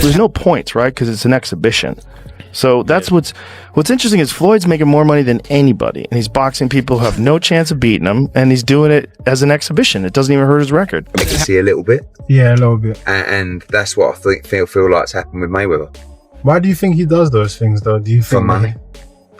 There's no points, right? Because it's an exhibition. So that's what's interesting is Floyd's making more money than anybody, and he's boxing people who have no chance of beating him, and he's doing it as an exhibition. It doesn't even hurt his record. I can see a little bit. Yeah, a little bit. And that's what I feel like's happened with Mayweather. Why do you think he does those things, though? Do you think For money.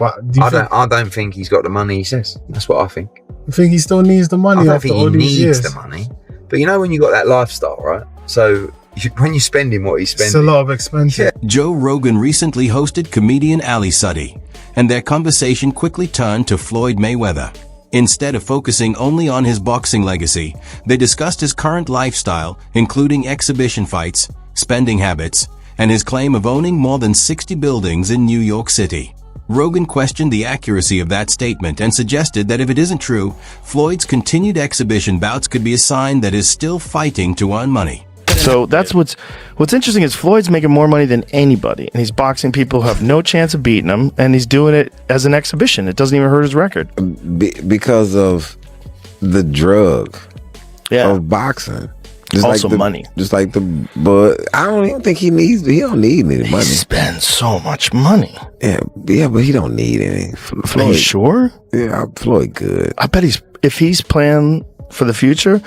I don't think he's got the money he says. That's what I think. You think he still needs the money I don't after think all he these years? needs the money. But you know when you got that lifestyle, right? So when you're spending what he's spending, It's a lot of expenses. Yeah. Joe Rogan recently hosted comedian Ali Suddy, and their conversation quickly turned to Floyd Mayweather. Instead of focusing only on his boxing legacy, they discussed his current lifestyle, including exhibition fights, spending habits, and his claim of owning more than 60 buildings in New York City. Rogan questioned the accuracy of that statement and suggested that if it isn't true, Floyd's continued exhibition bouts could be a sign that he's still fighting to earn money. So that's what's interesting is Floyd's making more money than anybody, and he's boxing people who have no chance of beating him, and he's doing it as an exhibition. It doesn't even hurt his record. Because of the drug of boxing. Just also like money. Just like but I don't even think he don't need any money. He spends so much money. Yeah, but he don't need any. Floyd, are you sure? Yeah, Floyd good. I bet if he's playing for the future,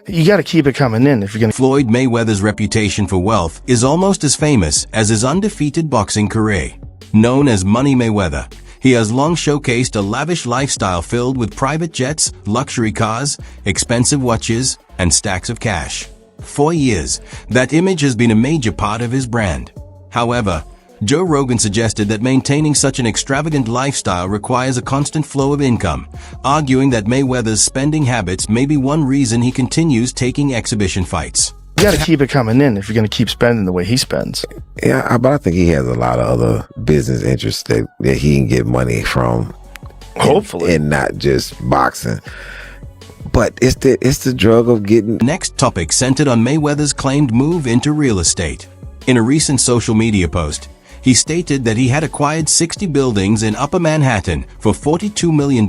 you got to keep it coming in if you're going to. Floyd Mayweather's reputation for wealth is almost as famous as his undefeated boxing career. Known as Money Mayweather, he has long showcased a lavish lifestyle filled with private jets, luxury cars, expensive watches, and stacks of cash. For years, that image has been a major part of his brand. However, Joe Rogan suggested that maintaining such an extravagant lifestyle requires a constant flow of income, arguing that Mayweather's spending habits may be one reason he continues taking exhibition fights. You got to keep it coming in if you're going to keep spending the way he spends. Yeah, but I think he has a lot of other business interests that he can get money from. Hopefully. And not just boxing. But it's the drug of getting. Next topic centered on Mayweather's claimed move into real estate. In a recent social media post, he stated that he had acquired 60 buildings in Upper Manhattan for $42 million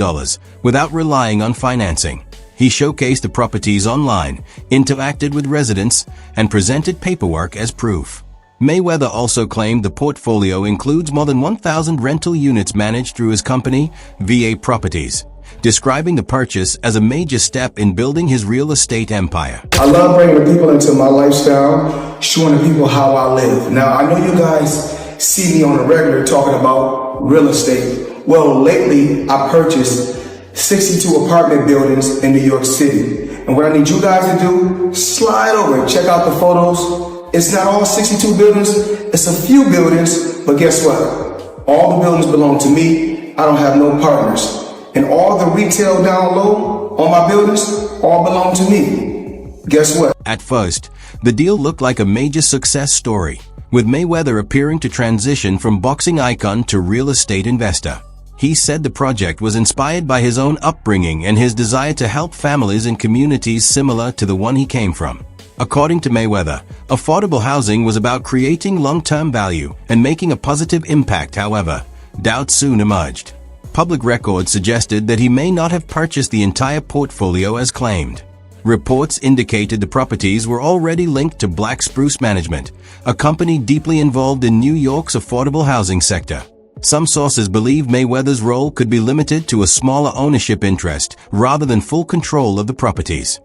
without relying on financing. He showcased the properties online, interacted with residents, and presented paperwork as proof. Mayweather also claimed the portfolio includes more than 1,000 rental units managed through his company, VA Properties, describing the purchase as a major step in building his real estate empire. I love bringing the people into my lifestyle, showing the people how I live. Now, I know you guys see me on a regular talking about real estate. Well, lately, I purchased 62 apartment buildings in New York City. And what I need you guys to do, slide over and check out the photos. It's not all 62 buildings, it's a few buildings, but guess what? All the buildings belong to me. I don't have no partners. And all the retail down low on my buildings all belong to me. Guess what? At first, the deal looked like a major success story, with Mayweather appearing to transition from boxing icon to real estate investor. He said the project was inspired by his own upbringing and his desire to help families in communities similar to the one he came from. According to Mayweather, affordable housing was about creating long-term value and making a positive impact. However, doubts soon emerged. Public records suggested that he may not have purchased the entire portfolio as claimed. Reports indicated the properties were already linked to Black Spruce Management, a company deeply involved in New York's affordable housing sector. Some sources believe Mayweather's role could be limited to a smaller ownership interest rather than full control of the properties.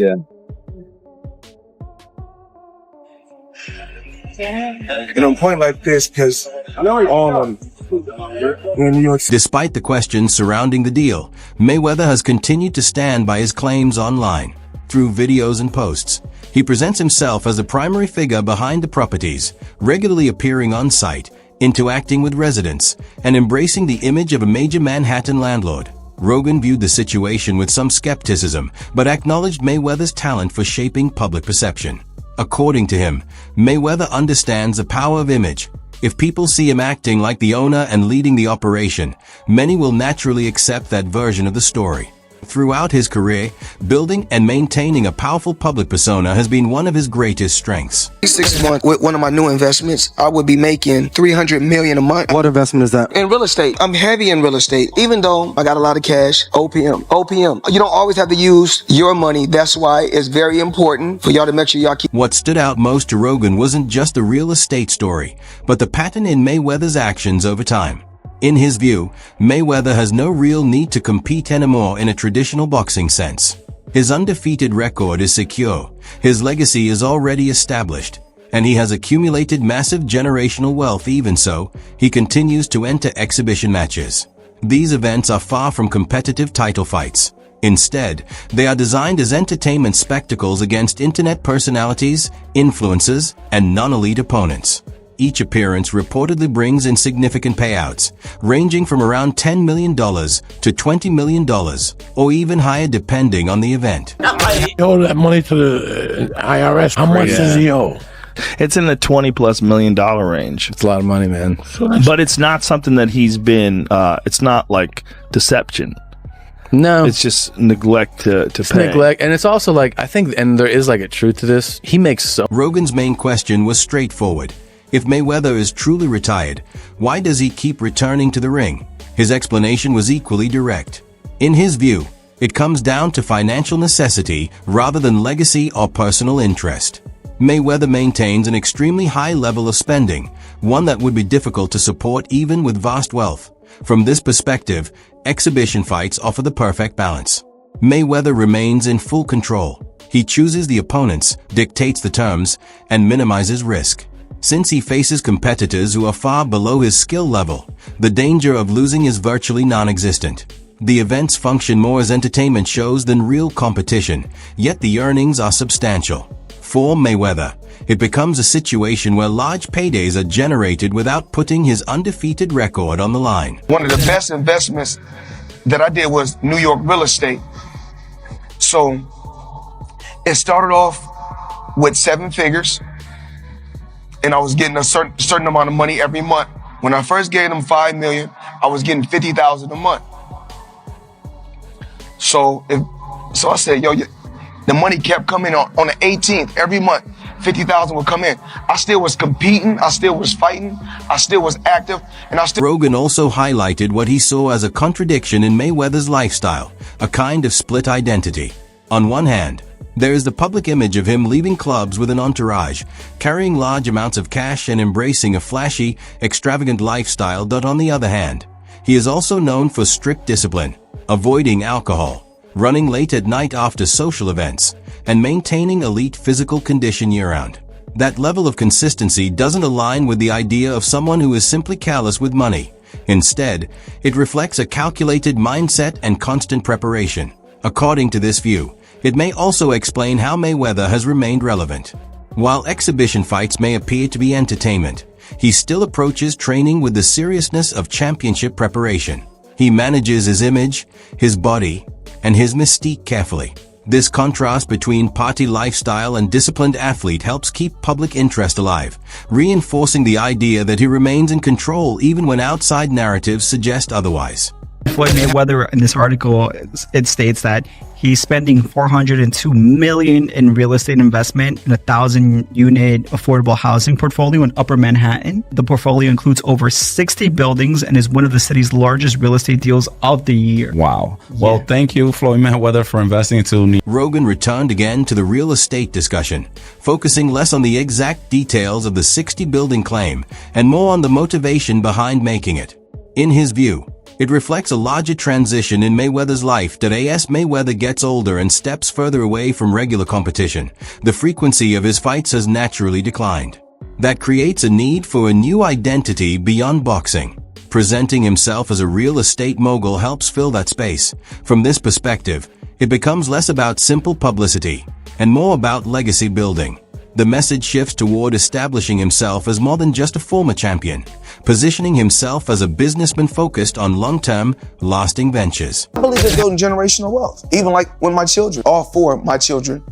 Yeah. And on a point like this, because in New York City. Despite the questions surrounding the deal, Mayweather has continued to stand by his claims online. Through videos and posts, he presents himself as the primary figure behind the properties, regularly appearing on site, interacting with residents, and embracing the image of a major Manhattan landlord. Rogan viewed the situation with some skepticism, but acknowledged Mayweather's talent for shaping public perception. According to him, Mayweather understands the power of image. If people see him acting like the owner and leading the operation, many will naturally accept that version of the story. Throughout his career, building and maintaining a powerful public persona has been one of his greatest strengths. 6 months with one of my new investments, I would be making $300 million a month. What investment is that? In real estate. I'm heavy in real estate. Even though I got a lot of cash, OPM. You don't always have to use your money. That's why it's very important for y'all to make sure y'all keep. What stood out most to Rogan wasn't just the real estate story, but the pattern in Mayweather's actions over time. In his view, Mayweather has no real need to compete anymore in a traditional boxing sense. His undefeated record is secure, his legacy is already established, and he has accumulated massive generational wealth. Even so, he continues to enter exhibition matches. These events are far from competitive title fights. Instead, they are designed as entertainment spectacles against internet personalities, influencers, and non-elite opponents. Each appearance reportedly brings in significant payouts, ranging from around $10 million to $20 million, or even higher depending on the event. He owe that money to the IRS. How much does he owe? It's in the $20+ million range. It's a lot of money, man. But it's not something that he's been, it's not like deception. No. It's just neglect to pay. Neglect. And it's also like, I think, and there is like a truth to this, he makes so. Rogan's main question was straightforward. If Mayweather is truly retired, why does he keep returning to the ring? His explanation was equally direct. In his view, it comes down to financial necessity rather than legacy or personal interest. Mayweather maintains an extremely high level of spending, one that would be difficult to support even with vast wealth. From this perspective, exhibition fights offer the perfect balance. Mayweather remains in full control. He chooses the opponents, dictates the terms, and minimizes risk. Since he faces competitors who are far below his skill level, the danger of losing is virtually non-existent. The events function more as entertainment shows than real competition, yet the earnings are substantial. For Mayweather, it becomes a situation where large paydays are generated without putting his undefeated record on the line. One of the best investments that I did was New York real estate. So it started off with 7 figures. And I was getting a certain amount of money every month. When I first gave them $5 million, I was getting $50,000 a month. So I said, yo, the money kept coming on the 18th every month. 50,000 would come in. I still was competing. I still was fighting. I still was active, and I still. Rogan also highlighted what he saw as a contradiction in Mayweather's lifestyle, a kind of split identity. On one hand, there is the public image of him leaving clubs with an entourage, carrying large amounts of cash and embracing a flashy, extravagant lifestyle. On the other hand, he is also known for strict discipline, avoiding alcohol, running late at night after social events, and maintaining elite physical condition year-round. That level of consistency doesn't align with the idea of someone who is simply callous with money. Instead, it reflects a calculated mindset and constant preparation. According to this view, it may also explain how Mayweather has remained relevant. While exhibition fights may appear to be entertainment, he still approaches training with the seriousness of championship preparation. He manages his image, his body, and his mystique carefully. This contrast between party lifestyle and disciplined athlete helps keep public interest alive, reinforcing the idea that he remains in control even when outside narratives suggest otherwise. Floyd Mayweather, in this article, it states that he's spending $402 million in real estate investment in a 1,000-unit affordable housing portfolio in Upper Manhattan. The portfolio includes over 60 buildings and is one of the city's largest real estate deals of the year. Wow. Well, thank you, Floyd Mayweather, for investing into New York. Rogan returned again to the real estate discussion, focusing less on the exact details of the 60-building claim and more on the motivation behind making it. In his view, it reflects a larger transition in Mayweather's life that as Mayweather gets older and steps further away from regular competition, the frequency of his fights has naturally declined. That creates a need for a new identity beyond boxing. Presenting himself as a real estate mogul helps fill that space. From this perspective, it becomes less about simple publicity and more about legacy building. The message shifts toward establishing himself as more than just a former champion, positioning himself as a businessman focused on long-term, lasting ventures. I believe in building generational wealth. Even like when my children, all 4 of my children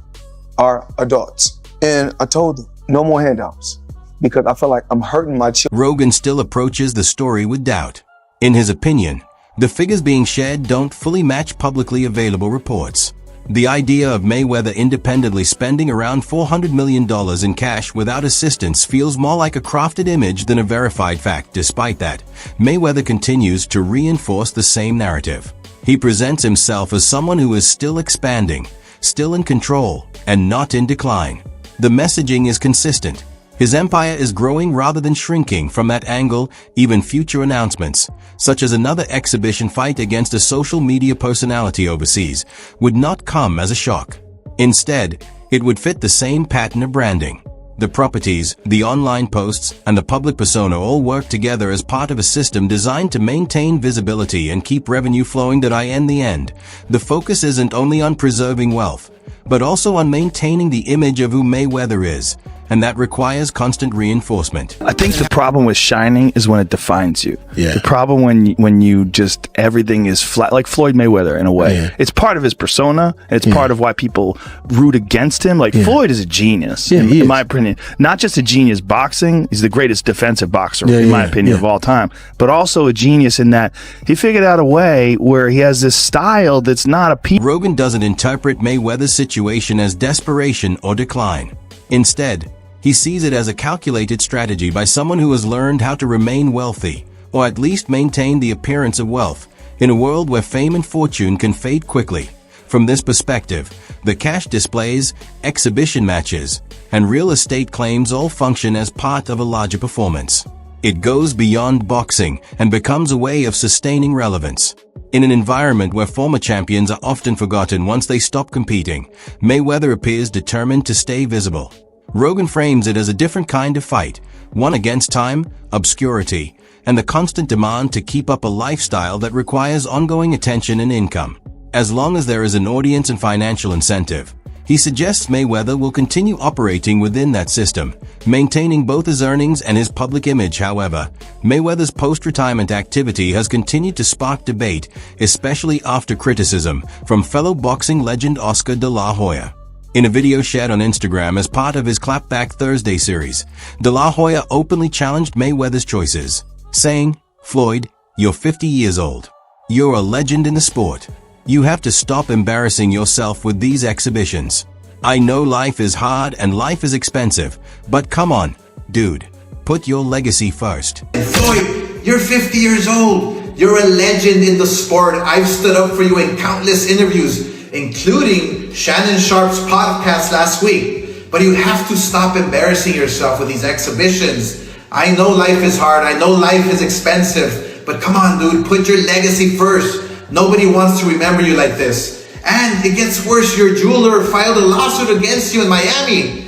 are adults. And I told them, no more handouts, because I feel like I'm hurting my children. Rogan still approaches the story with doubt. In his opinion, The figures being shared don't fully match publicly available reports. The idea of Mayweather independently spending around $400 million in cash without assistance feels more like a crafted image than a verified fact. Despite that, Mayweather continues to reinforce the same narrative. He presents himself as someone who is still expanding, still in control, and not in decline. The messaging is consistent. His empire is growing rather than shrinking. From that angle, even future announcements, such as another exhibition fight against a social media personality overseas, would not come as a shock. Instead, it would fit the same pattern of branding. The properties, the online posts, and the public persona all work together as part of a system designed to maintain visibility and keep revenue flowing. In the end, the focus isn't only on preserving wealth, but also on maintaining the image of who Mayweather is, and that requires constant reinforcement. I think the problem with shining is when it defines you. Yeah. The problem when you just, everything is flat, like Floyd Mayweather in a way. Yeah. It's part of his persona. It's part of why people root against him. Like Floyd is a genius, in my opinion. Not just a genius boxing, he's the greatest defensive boxer, in my opinion, of all time. But also a genius in that he figured out a way where he has this style that's not a Rogan doesn't interpret Mayweather's situation as desperation or decline. Instead, he sees it as a calculated strategy by someone who has learned how to remain wealthy, or at least maintain the appearance of wealth, in a world where fame and fortune can fade quickly. From this perspective, the cash displays, exhibition matches, and real estate claims all function as part of a larger performance. It goes beyond boxing and becomes a way of sustaining relevance. In an environment where former champions are often forgotten once they stop competing, Mayweather appears determined to stay visible. Rogan frames it as a different kind of fight, one against time, obscurity, and the constant demand to keep up a lifestyle that requires ongoing attention and income. As long as there is an audience and financial incentive, he suggests Mayweather will continue operating within that system, maintaining both his earnings and his public image. However, Mayweather's post-retirement activity has continued to spark debate, especially after criticism from fellow boxing legend Oscar de la Hoya. In a video shared on Instagram as part of his Clapback Thursday series, De La Hoya openly challenged Mayweather's choices, saying, "Floyd, you're 50 years old. You're a legend in the sport. You have to stop embarrassing yourself with these exhibitions. I know life is hard and life is expensive, but come on, dude, put your legacy first." Floyd, you're 50 years old. You're a legend in the sport. I've stood up for you in countless interviews, including Shannon Sharp's podcast last week. But you have to stop embarrassing yourself with these exhibitions. I know life is hard. I know life is expensive. But come on, dude, put your legacy first. Nobody wants to remember you like this. And it gets worse. Your jeweler filed a lawsuit against you in Miami.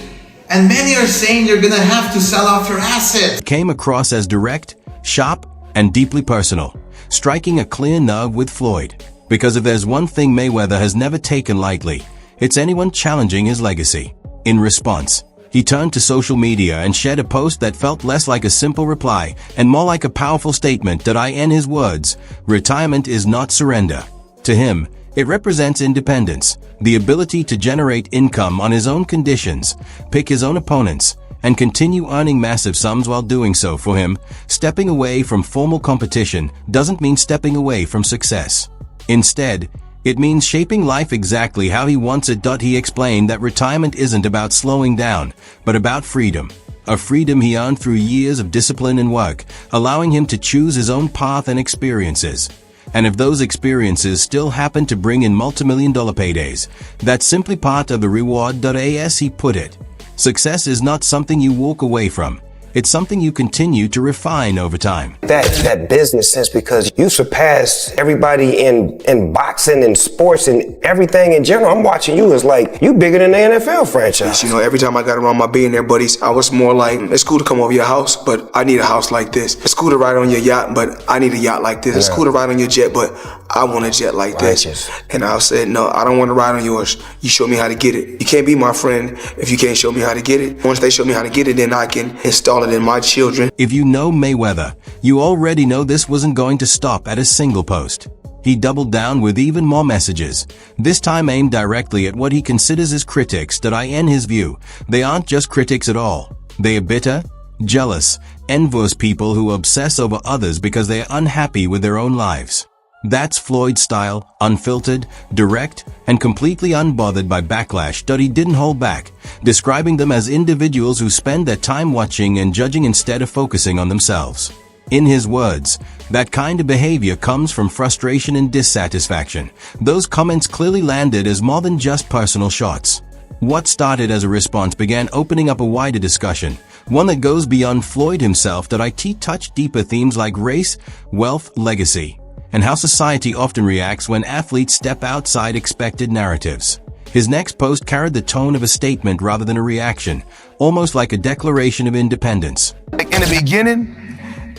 And many are saying you're gonna have to sell off your assets. Came across as direct, sharp, and deeply personal, striking a clear nerve with Floyd. Because if there's one thing Mayweather has never taken lightly, it's anyone challenging his legacy. In response, he turned to social media and shared a post that felt less like a simple reply and more like a powerful statement that, in his words, retirement is not surrender. To him, it represents independence, the ability to generate income on his own conditions, pick his own opponents, and continue earning massive sums while doing so. For him, stepping away from formal competition doesn't mean stepping away from success. Instead, it means shaping life exactly how he wants it. He explained that retirement isn't about slowing down, but about freedom. A freedom he earned through years of discipline and work, allowing him to choose his own path and experiences. And if those experiences still happen to bring in multi-million-dollar paydays, that's simply part of the reward. As he put it, success is not something you walk away from. It's something you continue to refine over time. That business sense, because you surpass everybody in boxing and sports and everything in general. I'm watching you as like, you bigger than the NFL franchise. You know, every time I got around my billionaire buddies, I was more like, it's cool to come over your house, but I need a house like this. It's cool to ride on your yacht, but I need a yacht like this. It's cool to ride on your jet, but I want a jet like this. And I said, no, I don't want to ride on yours. You show me how to get it. You can't be my friend if you can't show me how to get it. Once they show me how to get it, then I can install it in my children. If you know Mayweather, you already know this wasn't going to stop at a single post. He doubled down with even more messages, this time aimed directly at what he considers his critics. In his view, they aren't just critics at all. They are bitter, jealous, envious people who obsess over others because they are unhappy with their own lives. That's Floyd's style, unfiltered, direct, and completely unbothered by backlash that he didn't hold back, describing them as individuals who spend their time watching and judging instead of focusing on themselves. In his words, that kind of behavior comes from frustration and dissatisfaction. Those comments clearly landed as more than just personal shots. What started as a response began opening up a wider discussion, one that goes beyond Floyd himself. That IT touched deeper themes like race, wealth, legacy, and how society often reacts when athletes step outside expected narratives. His next post carried the tone of a statement rather than a reaction, almost like a declaration of independence. In the beginning,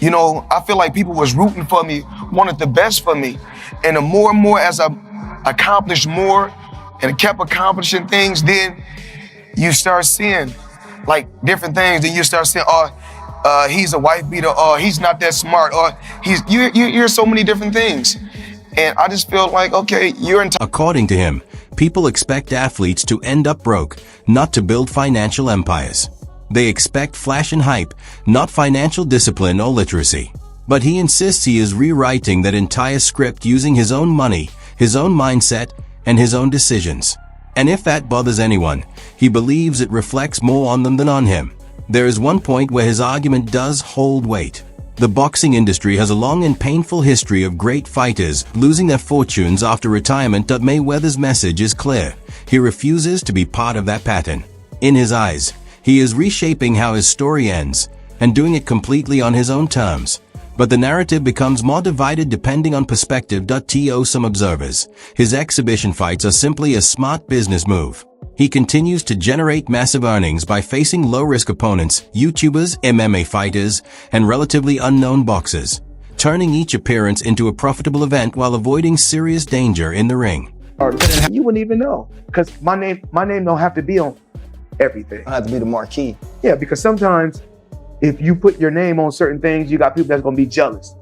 you know, I feel like people was rooting for me, wanted the best for me. And the more and more as I accomplished more and kept accomplishing things, then you start seeing like different things. Then you start saying, he's a wife beater, or he's not that smart, or you hear so many different things. And I just feel like, okay, According to him, people expect athletes to end up broke, not to build financial empires. They expect flash and hype, not financial discipline or literacy. But he insists he is rewriting that entire script using his own money, his own mindset, and his own decisions. And if that bothers anyone, he believes it reflects more on them than on him. There is one point where his argument does hold weight. The boxing industry has a long and painful history of great fighters losing their fortunes after retirement. Mayweather's message is clear. He refuses to be part of that pattern. In his eyes, he is reshaping how his story ends, and doing it completely on his own terms. But the narrative becomes more divided depending on perspective. To some observers, his exhibition fights are simply a smart business move. He continues to generate massive earnings by facing low-risk opponents, YouTubers, MMA fighters, and relatively unknown boxers, turning each appearance into a profitable event while avoiding serious danger in the ring. You wouldn't even know, because my name don't have to be on everything. I have to be the marquee. Yeah, because sometimes if you put your name on certain things, you got people that's gonna be jealous.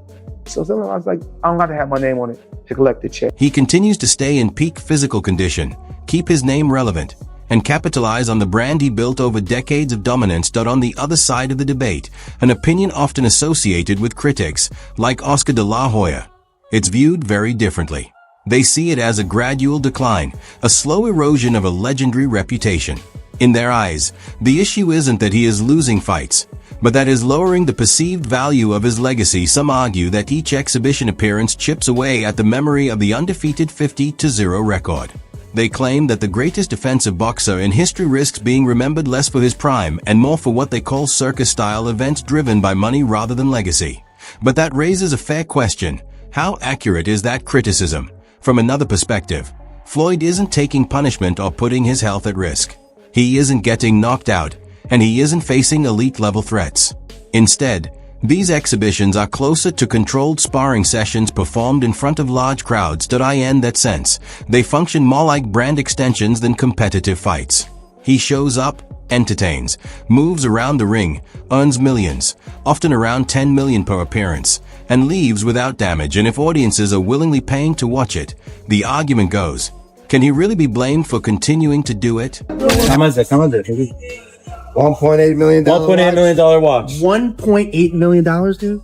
So sometimes I was like, I don't got to have my name on it to collect the check. He continues to stay in peak physical condition, keep his name relevant, and capitalize on the brand he built over decades of dominance. On the other side of the debate, an opinion often associated with critics, like Oscar de la Hoya, it's viewed very differently. They see it as a gradual decline, a slow erosion of a legendary reputation. In their eyes, the issue isn't that he is losing fights, but that is lowering the perceived value of his legacy. Some argue that each exhibition appearance chips away at the memory of the undefeated 50-0 record. They claim that the greatest defensive boxer in history risks being remembered less for his prime and more for what they call circus-style events driven by money rather than legacy. But that raises a fair question. How accurate is that criticism? From another perspective, Floyd isn't taking punishment or putting his health at risk. He isn't getting knocked out, and he isn't facing elite-level threats. Instead, these exhibitions are closer to controlled sparring sessions performed in front of large crowds. In that sense, they function more like brand extensions than competitive fights. He shows up, entertains, moves around the ring, earns millions, often around $10 million per appearance, and leaves without damage. And if audiences are willingly paying to watch it, the argument goes, can he really be blamed for continuing to do it? How much is it? $1.8 million. $1.8 million watch. $1.8 million, dude?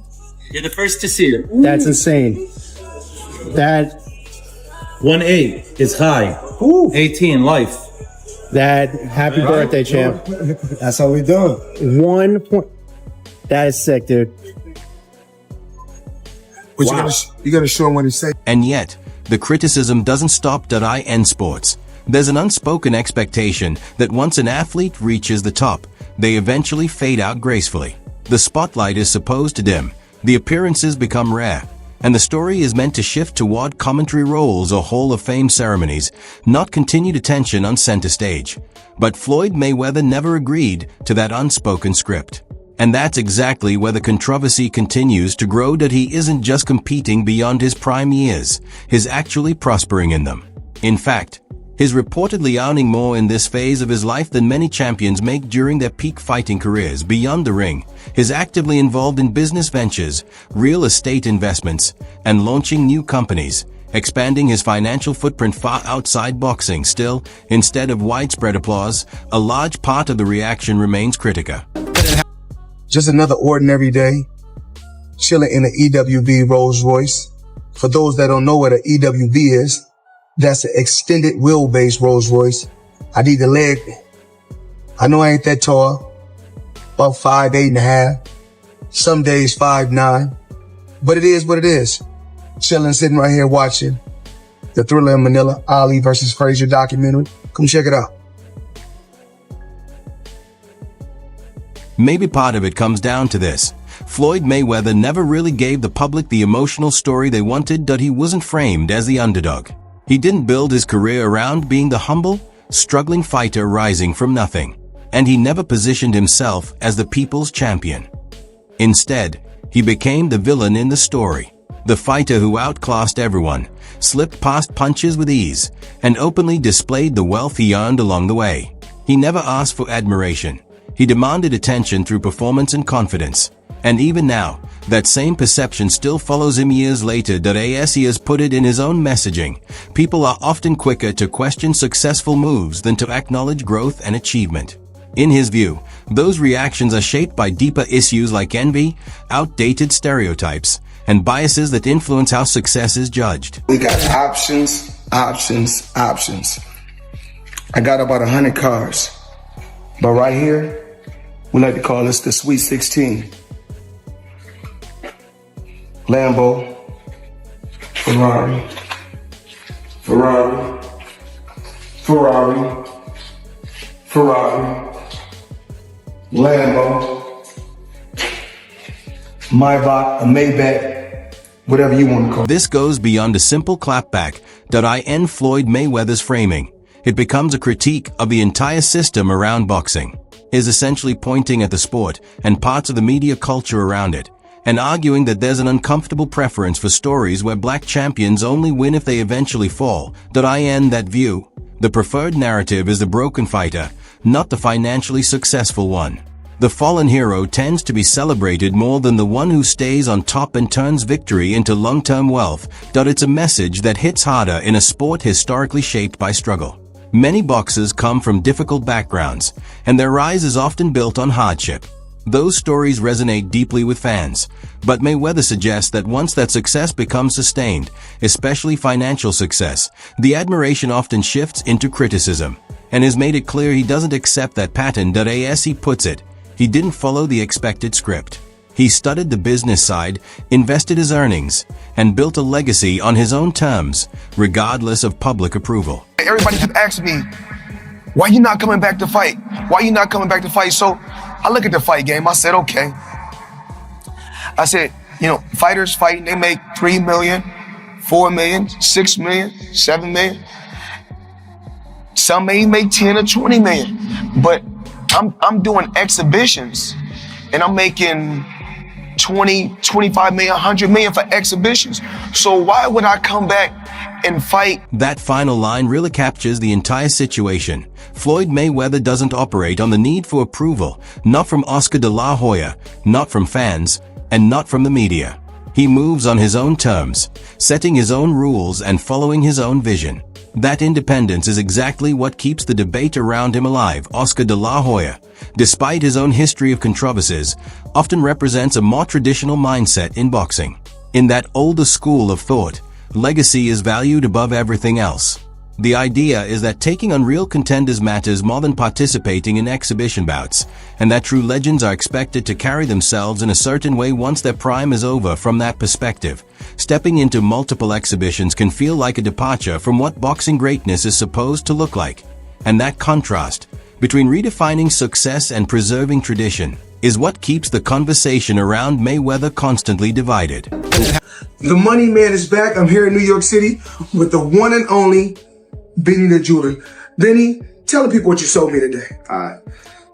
You're the first to see it. That's insane. That 1.8 is high. 18 life. That happy birthday, champ. That's how we doing. 1 point. That is sick, dude. But you gotta show him what he said. And yet, the criticism doesn't stop. In sports, there's an unspoken expectation that once an athlete reaches the top, they eventually fade out gracefully. The spotlight is supposed to dim, the appearances become rare, and the story is meant to shift toward commentary roles or Hall of Fame ceremonies, not continued attention on center stage. But Floyd Mayweather never agreed to that unspoken script. And that's exactly where the controversy continues to grow. That he isn't just competing beyond his prime years, he's actually prospering in them. In fact, he's reportedly earning more in this phase of his life than many champions make during their peak fighting careers. Beyond the ring, he's actively involved in business ventures, real estate investments, and launching new companies, expanding his financial footprint far outside boxing. Still, instead of widespread applause, a large part of the reaction remains critical. Just another ordinary day, chilling in an EWB Rolls Royce, For those that don't know what an EWV is, that's an extended wheelbase Rolls Royce. I need the leg. I know I ain't that tall, about 5'8.5". Some days 5'9", but it is what it is. Chilling, sitting right here watching the Thriller in Manila, Ali versus Frazier documentary. Come check it out. Maybe part of it comes down to this. Floyd Mayweather never really gave the public the emotional story they wanted, that he wasn't framed as the underdog. He didn't build his career around being the humble, struggling fighter rising from nothing. And he never positioned himself as the people's champion. Instead, he became the villain in the story. The fighter who outclassed everyone, slipped past punches with ease, and openly displayed the wealth he earned along the way. He never asked for admiration. He demanded attention through performance and confidence. And even now, that same perception still follows him years later. As he has put it in his own messaging, people are often quicker to question successful moves than to acknowledge growth and achievement. In his view, those reactions are shaped by deeper issues like envy, outdated stereotypes, and biases that influence how success is judged. We got options. I got about 100 cars, but right here, we like to call this the Sweet 16. Lambo, Ferrari, Lambo, Maybach, a Maybach, whatever you want to call it. This goes beyond a simple clapback. In Floyd Mayweather's framing, it becomes a critique of the entire system around boxing. Is essentially pointing at the sport and parts of the media culture around it, and arguing that there's an uncomfortable preference for stories where black champions only win if they eventually fall. In that view, the preferred narrative is the broken fighter, not the financially successful one. The fallen hero tends to be celebrated more than the one who stays on top and turns victory into long-term wealth. It's a message that hits harder in a sport historically shaped by struggle. Many boxers come from difficult backgrounds, and their rise is often built on hardship. Those stories resonate deeply with fans, but Mayweather suggests that once that success becomes sustained, especially financial success, the admiration often shifts into criticism, and has made it clear he doesn't accept that pattern. As he puts it, he didn't follow the expected script. He studied the business side, invested his earnings, and built a legacy on his own terms, regardless of public approval. Everybody kept asking me, why you not coming back to fight? Why you not coming back to fight? So I look at the fight game. I said, okay. I said, fighters fighting, they make 3 million, 4 million, 6 million, 7 million. Some may make 10 or 20 million. But I'm doing exhibitions and I'm making 20, 25 million, 100 million for exhibitions. So why would I come back and fight? That final line really captures the entire situation. Floyd Mayweather doesn't operate on the need for approval, not from Oscar de la Hoya, not from fans, and not from the media. He moves on his own terms, setting his own rules and following his own vision. That independence is exactly what keeps the debate around him alive. Oscar de la Hoya, despite his own history of controversies, often represents a more traditional mindset in boxing. In that older school of thought, legacy is valued above everything else. The idea is that taking on real contenders matters more than participating in exhibition bouts, and that true legends are expected to carry themselves in a certain way once their prime is over. From that perspective, stepping into multiple exhibitions can feel like a departure from what boxing greatness is supposed to look like. And that contrast between redefining success and preserving tradition is what keeps the conversation around Mayweather constantly divided. The money man is back. I'm here in New York City with the one and only Benny the Jeweler. Benny, tell the people what you sold me today. All right.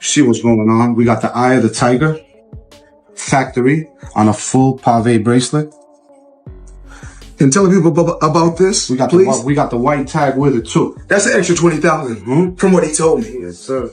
See what's going on. We got the Eye of the Tiger factory on a full pave bracelet. And tell the people about this, we got please. We got the white tag with it too. That's an extra 20,000 from what he told me. Yes, sir.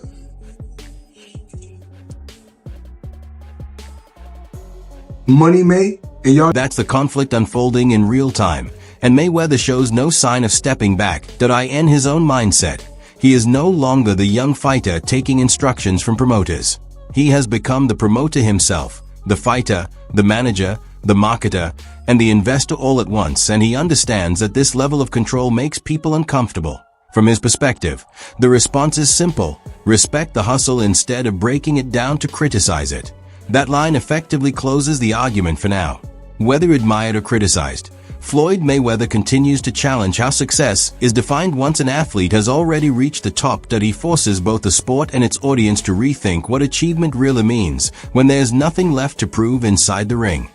Money made, and y'all. That's the conflict unfolding in real time, and Mayweather shows no sign of stepping back. In his own mindset, he is no longer the young fighter taking instructions from promoters. He has become the promoter himself, the fighter, the manager, the marketer, and the investor all at once, and he understands that this level of control makes people uncomfortable. From his perspective, the response is simple: respect the hustle instead of breaking it down to criticize it. That line effectively closes the argument for now. Whether admired or criticized, Floyd Mayweather continues to challenge how success is defined once an athlete has already reached the top. That he forces both the sport and its audience to rethink what achievement really means when there's nothing left to prove inside the ring.